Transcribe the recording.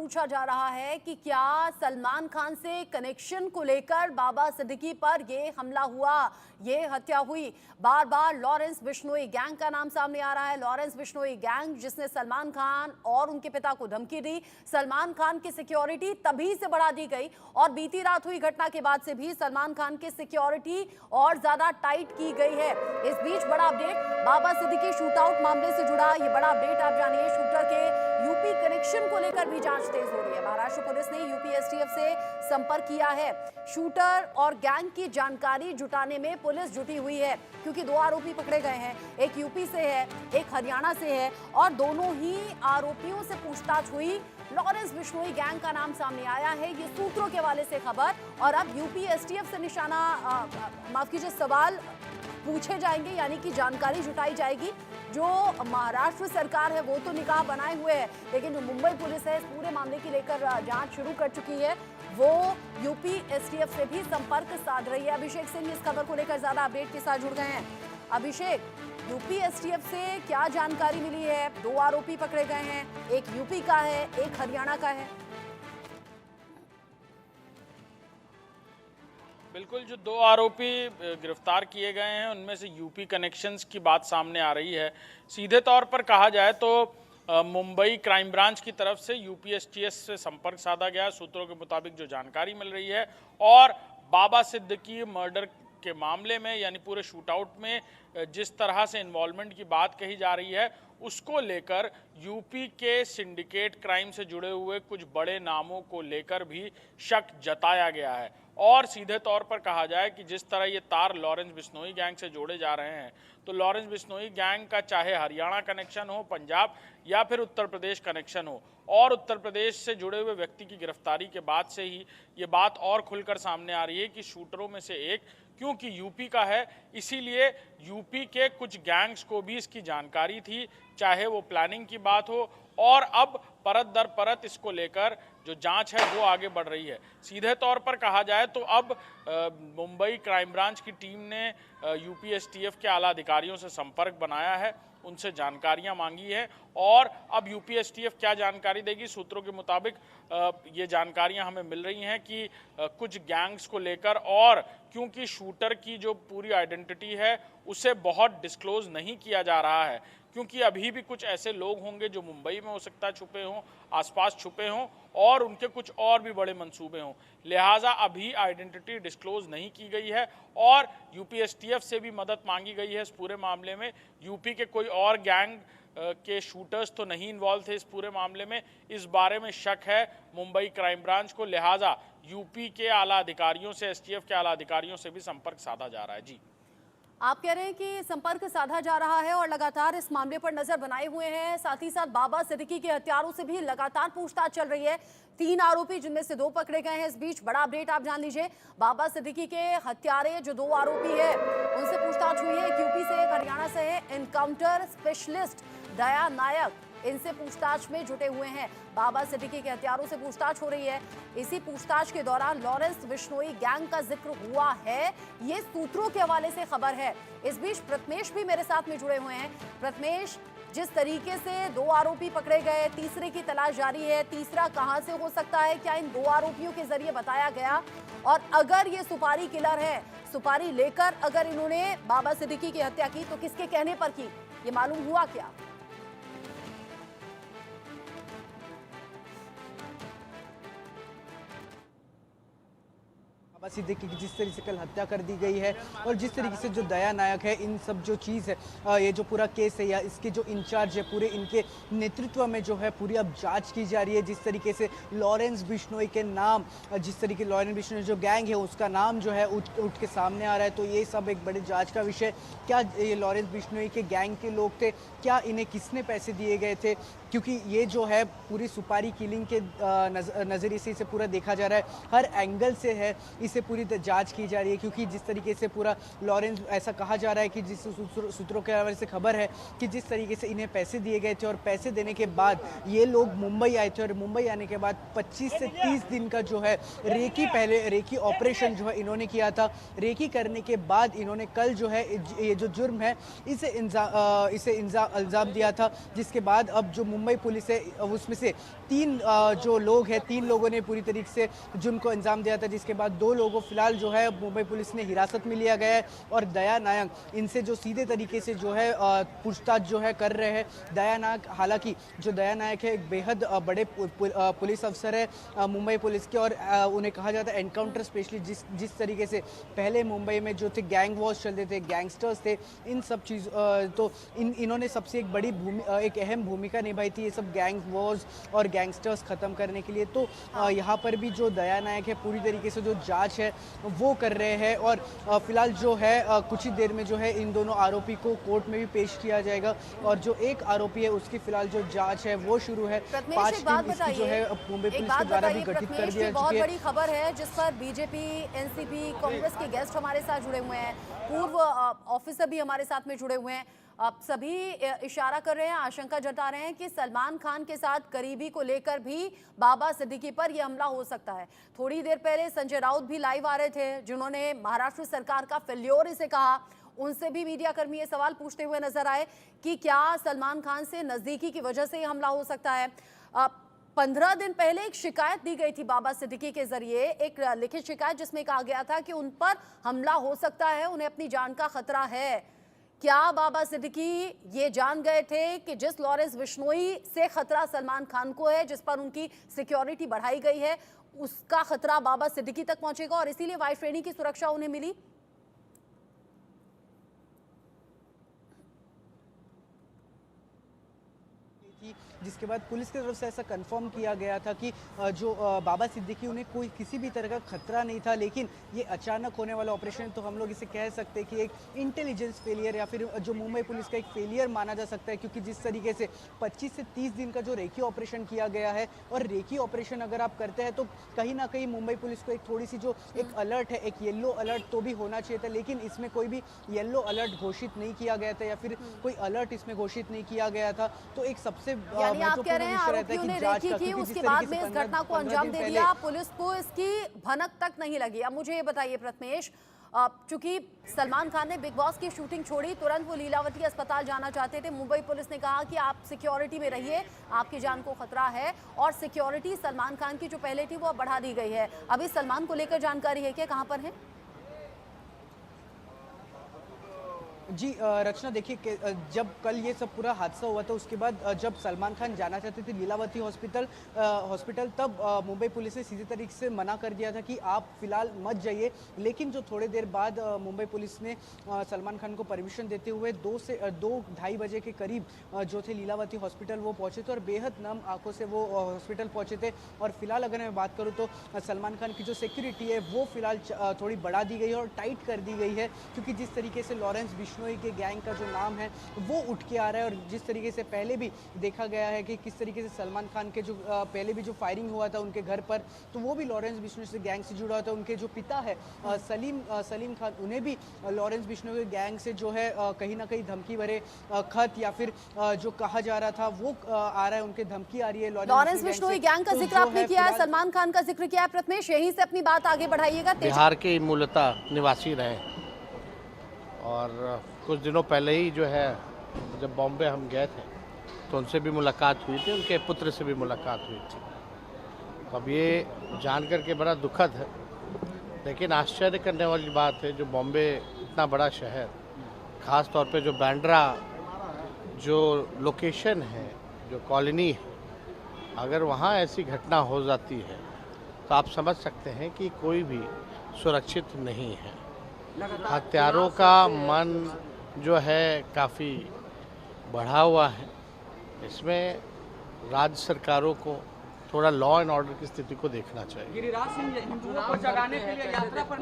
पूछा जा रहा है कि क्या सलमान खान से कनेक्शन को लेकर बाबा सिद्दीकी पर ये हमला हुआ, ये हत्या हुई। बार बार लॉरेंस बिश्नोई गैंग का नाम सामने आ रहा है। लॉरेंस बिश्नोई गैंग जिसने सलमान खान और उनके पिता को धमकी दी। सलमान खान की सिक्योरिटी तभी से बढ़ा दी गई और बीती रात हुई घटना के बाद से भी सलमान खान की सिक्योरिटी और ज्यादा टाइट की गई है। इस बीच बड़ा अपडेट बाबा सिद्दीकी शूटआउट मामले से जुड़ा, ये बड़ा अपडेट आप जानिए। शूटर के यूपी कनेक्शन को लेकर भी जांच तेज हो रही है। महाराष्ट्र पुलिस ने यूपी एसटीएफ से संपर्क किया है। शूटर और गैंग की जानकारी जुटाने में पुलिस जुटी हुई है क्योंकि दो आरोपी पकड़े गए हैं, एक यूपी से है, एक हरियाणा से है और दोनों ही आरोपियों से पूछताछ हुई। लॉरेंस बिश्नोई गैंग का नाम सामने आया है, ये सूत्रों के हवाले से खबर। और अब यूपी एसटीएफ से निशाना माफ कीजिए सवाल पूछे जाएंगे, यानी कि जानकारी जुटाई जाएगी। जो महाराष्ट्र सरकार है वो तो निगाह बनाए हुए है, लेकिन जो मुंबई पुलिस है इस पूरे मामले की लेकर जांच शुरू कर चुकी है, वो यूपी एसटीएफ से भी संपर्क साध रही है। अभिषेक सिंह इस खबर को लेकर ज्यादा अपडेट के साथ जुड़ गए हैं। अभिषेक, यूपी एसटीएफ से क्या जानकारी मिली है? दो आरोपी पकड़े गए हैं, एक यूपी का है, एक हरियाणा का है। बिल्कुल, जो दो आरोपी गिरफ्तार किए गए हैं उनमें से यूपी कनेक्शंस की बात सामने आ रही है। सीधे तौर पर कहा जाए तो मुंबई क्राइम ब्रांच की तरफ से यूपी एसटीएफ से संपर्क साधा गया। सूत्रों के मुताबिक जो जानकारी मिल रही है और बाबा सिद्दीकी मर्डर के मामले में यानी पूरे शूटआउट में जिस तरह से इन्वॉल्वमेंट की बात कही जा रही है उसको लेकर यूपी के सिंडिकेट क्राइम से जुड़े हुए कुछ बड़े नामों को लेकर भी शक जताया गया है। और सीधे तौर पर कहा जाए कि जिस तरह ये तार लॉरेंस बिश्नोई गैंग से जोड़े जा रहे हैं, तो लॉरेंस बिश्नोई गैंग का चाहे हरियाणा कनेक्शन हो, पंजाब या फिर उत्तर प्रदेश कनेक्शन हो, और उत्तर प्रदेश से जुड़े हुए व्यक्ति की गिरफ्तारी के बाद से ही ये बात और खुलकर सामने आ रही है कि शूटरों में से एक, क्योंकि यूपी का है इसीलिए यूपी के कुछ गैंग्स को भी इसकी जानकारी थी, चाहे वो प्लानिंग की बात हो। और अब परत दर परत इसको लेकर जो जांच है वो आगे बढ़ रही है। सीधे तौर पर कहा जाए तो अब मुंबई क्राइम ब्रांच की टीम ने यूपी एसटीएफ के आला अधिकारियों से संपर्क बनाया है, उनसे जानकारियां मांगी है और अब यूपी एसटीएफ क्या जानकारी देगी। सूत्रों के मुताबिक ये जानकारियां हमें मिल रही हैं कि कुछ गैंग्स को लेकर, और क्योंकि शूटर की जो पूरी आइडेंटिटी है उसे बहुत डिस्क्लोज नहीं किया जा रहा है, क्योंकि अभी भी कुछ ऐसे लोग होंगे जो मुंबई में हो सकता है छुपे हों, आसपास छुपे हों और उनके कुछ और भी बड़े मंसूबे हों, लिहाजा अभी आइडेंटिटी डिस्क्लोज नहीं की गई है और यूपी एसटीएफ से भी मदद मांगी गई है इस पूरे मामले में। यूपी के कोई और गैंग के शूटर्स तो नहीं इन्वॉल्व थे इस पूरे मामले में, इस बारे में शक है मुंबई क्राइम ब्रांच को, लिहाजा यूपी के आला अधिकारियों से, एसटीएफ के आला अधिकारियों से भी संपर्क साधा जा रहा है। जी, आप कह रहे हैं कि संपर्क साधा जा रहा है और लगातार इस मामले पर नजर बनाए हुए हैं, साथ ही साथ बाबा सिद्दीकी के हत्यारों से भी लगातार पूछताछ चल रही है। 3 आरोपी जिनमें से 2 पकड़े गए हैं। इस बीच बड़ा अपडेट आप जान लीजिए, बाबा सिद्दीकी के हत्यारे जो 2 आरोपी है उनसे पूछताछ हुई है। एक यूपी से, एक हरियाणा से है। एनकाउंटर स्पेशलिस्ट दया नायक इनसे पूछताछ में जुटे हुए हैं। बाबा सिद्दीकी के हत्यारों से पूछताछ हो रही है। इसी पूछताछ के दौरान लॉरेंस बिश्नोई गैंग का जिक्र हुआ है, ये सूत्रों के हवाले से खबर है। इस बीच प्रथमेश भी मेरे साथ में जुड़े हुए हैं। प्रथमेश, जिस तरीके से 2 आरोपी पकड़े गए, तीसरे की तलाश जारी है, तीसरा कहां से हो सकता है? क्या इन 2 आरोपियों के जरिए बताया गया? और अगर ये सुपारी किलर है, सुपारी लेकर अगर इन्होंने बाबा सिद्दीकी की हत्या की तो किसके कहने पर की, ये मालूम हुआ क्या? बाबा सिद्दीकी की जिस तरीके से कल हत्या कर दी गई है और जिस तरीके से जो दया नायक है, इन सब जो चीज़ है, ये जो पूरा केस है या इसके जो इंचार्ज है पूरे, इनके नेतृत्व में जो है पूरी अब जांच की जा रही है। जिस तरीके से लॉरेंस बिश्नोई के नाम, जिस तरीके लॉरेंस बिश्नोई जो गैंग है उसका नाम जो है उठ के सामने आ रहा है, तो ये सब एक बड़े जाँच का विषय। क्या ये लॉरेंस बिश्नोई के गैंग के लोग थे? क्या इन्हें किसने पैसे दिए गए थे? क्योंकि ये जो है पूरी सुपारी किलिंग के नज़रिए से इसे पूरा देखा जा रहा है, हर एंगल से है इसे पूरी जांच की जा रही है, क्योंकि जिस तरीके से पूरा लॉरेंस, ऐसा कहा जा रहा है कि जिस सूत्रों के हवाले से खबर है कि जिस तरीके से इन्हें पैसे दिए गए थे और पैसे देने के बाद ये लोग मुंबई आए थे और मुंबई आने के बाद 25 से 30 दिन का जो है रेकी ऑपरेशन जो है इन्होंने किया था। रेकी करने के बाद इन्होंने कल जो है ये जो जुर्म है इसे इल्ज़ाम दिया था, जिसके बाद अब जो मुंबई पुलिस है उसमें से 3 जो लोग हैं, 3 लोगों ने पूरी तरीके से जुर्म को अंजाम दिया था, जिसके बाद 2 लोगों फिलहाल जो है मुंबई पुलिस ने हिरासत में लिया गया है। और दया नायक इनसे जो सीधे तरीके से जो है पूछताछ जो है कर रहे हैं। दया नायक, हालांकि जो दया नायक है एक बेहद बड़े पुलिस अफसर है मुंबई पुलिस के, और उन्हें कहा जाता है एनकाउंटर स्पेशलिस्ट। जिस तरीके से पहले मुंबई में जो थे गैंग वॉर्स चलते थे, गैंगस्टर्स थे, इन सब चीज़ तो इन्होंने सबसे एक बड़ी एक अहम भूमिका निभाई थी ये सब गैंग वॉर्स और गैंगस्टर्स ख़त्म करने के लिए। तो यहाँ पर भी जो दया नायक है पूरी तरीके से जो जांच है वो कर रहे हैं, और फिलहाल जो है कुछ ही देर में जो है इन दोनों आरोपी को कोर्ट में भी पेश किया जाएगा, और जो एक आरोपी है उसकी फिलहाल जो जांच है वो शुरू है। 5 टीम इसकी जो है मुंबई पुलिस के द्वारा भी गठित कर दिया। बहुत बड़ी खबर है जिस पर बीजेपी, एनसीपी, कांग्रेस के गेस्ट हमारे साथ जुड़े हुए हैं, पूर्व ऑफिसर भी हमारे साथ में जुड़े हुए हैं। अब सभी इशारा कर रहे हैं, आशंका जता रहे हैं कि सलमान खान के साथ करीबी को लेकर भी बाबा सिद्दीकी पर यह हमला हो सकता है। थोड़ी देर पहले संजय राउत भी लाइव आ रहे थे, जिन्होंने महाराष्ट्र सरकार का फेल्योर इसे कहा। उनसे भी मीडिया कर्मी ये सवाल पूछते हुए नजर आए कि क्या सलमान खान से नजदीकी की वजह से यह हमला हो सकता है। 15 दिन पहले एक शिकायत दी गई थी बाबा सिद्दीकी के जरिए, एक लिखित शिकायत जिसमें कहा गया था कि उन पर हमला हो सकता है, उन्हें अपनी जान का खतरा है। क्या बाबा सिद्दीकी ये जान गए थे कि जिस लॉरेंस बिश्नोई से खतरा सलमान खान को है, जिस पर उनकी सिक्योरिटी बढ़ाई गई है, उसका खतरा बाबा सिद्दीकी तक पहुंचेगा और इसीलिए वाई श्रेणी की सुरक्षा उन्हें मिली? जिसके बाद पुलिस की तरफ से ऐसा कंफर्म किया गया था कि जो बाबा सिद्दीकी उन्हें कोई किसी भी तरह का खतरा नहीं था, लेकिन ये अचानक होने वाला ऑपरेशन, तो हम लोग इसे कह सकते हैं कि एक इंटेलिजेंस फेलियर या फिर जो मुंबई पुलिस का एक फेलियर माना जा सकता है, क्योंकि जिस तरीके से 25 से 30 दिन का जो रेकी ऑपरेशन किया गया है, और रेकी ऑपरेशन अगर आप करते हैं तो कहीं ना कहीं मुंबई पुलिस को एक थोड़ी सी जो एक अलर्ट है, एक येलो अलर्ट तो भी होना चाहिए था, लेकिन इसमें कोई भी येलो अलर्ट घोषित नहीं किया गया था या फिर कोई अलर्ट इसमें घोषित नहीं किया गया था। तो एक सबसे यानी आप कह रहे हैं आरोपियों ने रेकी की, उसके बाद में इस घटना को अंजाम दे दिया, पुलिस को इसकी भनक तक नहीं लगी। अब मुझे ये बताइए प्रथमेश, चूंकि सलमान खान ने बिग बॉस की शूटिंग छोड़ी, तुरंत वो लीलावती अस्पताल जाना चाहते थे, मुंबई पुलिस ने कहा कि आप सिक्योरिटी में रहिए, आपकी जान को खतरा है, और सिक्योरिटी सलमान खान की जो पहले थी वो बढ़ा दी गई है। अभी सलमान को लेकर जानकारी है क्या, कहां पर है? जी रचना, देखिए जब कल ये सब पूरा हादसा हुआ था उसके बाद जब सलमान खान जाना चाहते थे लीलावती हॉस्पिटल, तब मुंबई पुलिस ने सीधे तरीके से मना कर दिया था कि आप फिलहाल मत जाइए। लेकिन जो थोड़ी देर बाद मुंबई पुलिस ने सलमान खान को परमिशन देते हुए 2-2:30 बजे के करीब जो थे लीलावती हॉस्पिटल वो पहुंचे थे, और बेहद नम आंखों से वो हॉस्पिटल पहुंचे थे। और फिलहाल अगर मैं बात करूँ तो सलमान खान की जो सिक्योरिटी है वो फिलहाल थोड़ी बढ़ा दी गई है और टाइट कर दी गई है, क्योंकि जिस तरीके से लॉरेंस बिश्नोई के गैंग का जो नाम है वो उठ के आ रहा है, और जिस तरीके से पहले भी देखा गया है कि किस तरीके से सलमान खान के जो पहले भी जो फायरिंग हुआ था उनके घर पर, तो वो भी लॉरेंस बिश्नोई से गैंग से जुड़ा था। उनके जो पिता है सलीम खान, उन्हें भी लॉरेंस बिश्नोई के गैंग से जो है कहीं ना कहीं धमकी भरे खत या फिर जो कहा जा रहा था वो आ रहा है, उनके धमकी आ रही है लॉरेंस बिश्नोई गैंग का जिक्र आपने किया है, सलमान खान का जिक्र किया है। प्रथमेश, यहीं से अपनी बात आगे बढ़ाइएगा। बिहार के मूलतः निवासी रहे, और कुछ दिनों पहले ही जो है जब बॉम्बे हम गए थे तो उनसे भी मुलाकात हुई थी, उनके पुत्र से भी मुलाकात हुई थी। तो अब ये जान कर के बड़ा दुखद है, लेकिन आश्चर्य करने वाली बात है, जो बॉम्बे इतना बड़ा शहर, ख़ास तौर पे जो बांद्रा जो लोकेशन है, जो कॉलोनी है, अगर वहाँ ऐसी घटना हो जाती है तो आप समझ सकते हैं कि कोई भी सुरक्षित नहीं है। हत्यारों का मन जो है काफ़ी बढ़ा हुआ है। इसमें राज्य सरकारों को थोड़ा लॉ एंड ऑर्डर की स्थिति को देखना चाहिए। गिरिराज सिंह हिंदुओं को जगाने के लिए यात्रा पर